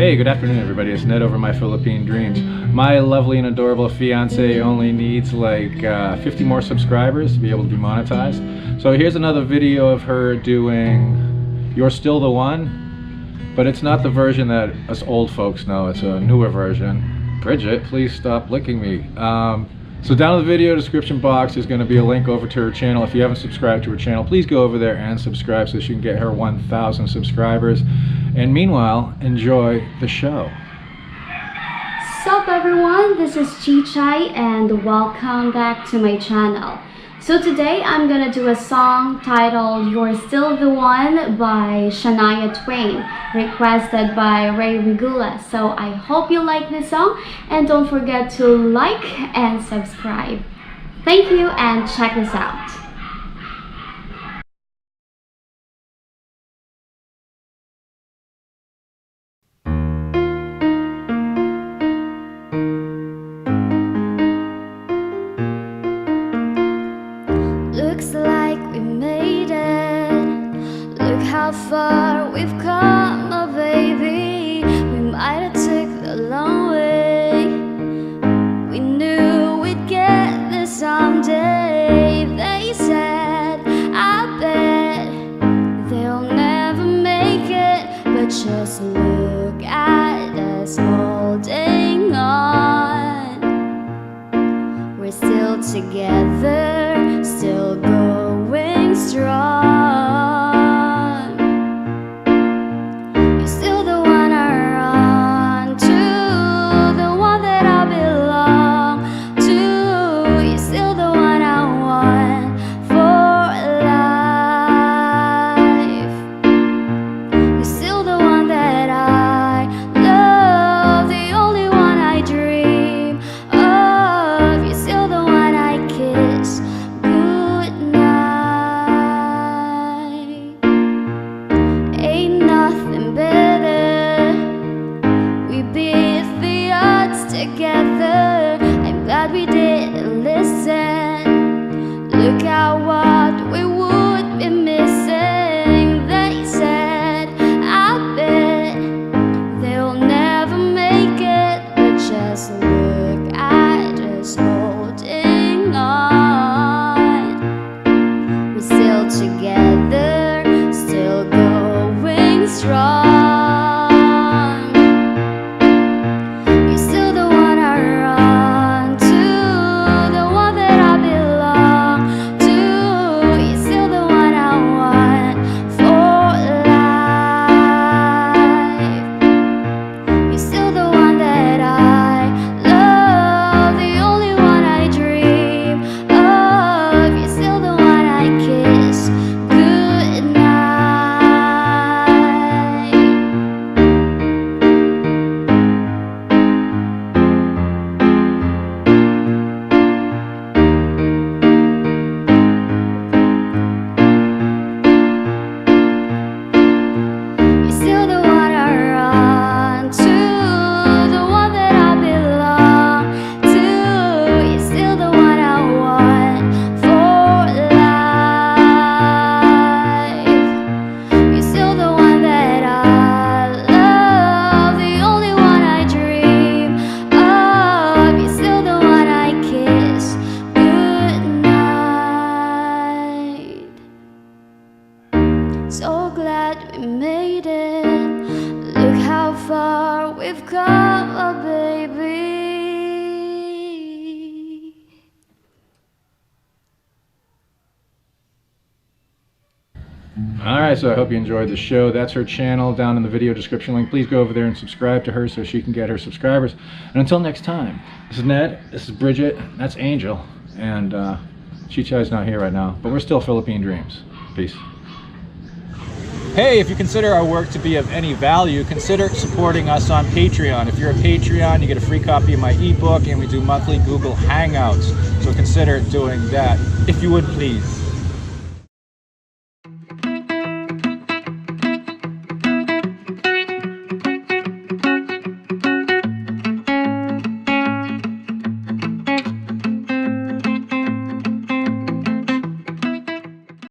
Hey, good afternoon everybody, it's Ned over My Philippine Dreams. My lovely and adorable fiance only needs like 50 more subscribers to be able to be monetized. So here's another video of her doing You're Still the One, but it's not the version that us old folks know, it's a newer version. Bridget, please stop licking me. So down in the video description box is going to be a link over to her channel. If you haven't subscribed to her channel, please go over there and subscribe so she can get her 1,000 subscribers. And meanwhile, enjoy the show. Sup everyone, this is Chichai and welcome back to my channel. So today I'm gonna do a song titled You're Still the One by Shania Twain, requested by Ray Regula. So I hope you like this song and don't forget to like and subscribe. Thank you and check this out. Looks like we made it. Look how far we've come, oh baby. We might have took the long way. We knew we'd get this someday. They said, I bet they'll never make it, but just look at us holding on. We're still together, still going strong. You're still the one I run to, the one that I belong to. You're still the one I want for life. You're still the one that I love, the only one I dream of. You're still the one I kiss together. I'm glad we didn't listen. Look at what we would be missing. They said, I bet they'll never make it, but just look at us holding on. We're still together, still going strong. So glad we made it. Look how far we've come, oh baby. Alright, so I hope you enjoyed the show. That's her channel down in the video description link. Please go over there and subscribe to her so she can get her subscribers. And until next time, this is Ned, this is Bridget, that's Angel, and Chichai's not here right now, but we're still Philippine Dreams. Peace. Hey, if you consider our work to be of any value, consider supporting us on Patreon. If you're a Patreon, you get a free copy of my ebook, and we do monthly Google Hangouts. So consider doing that, if you would please.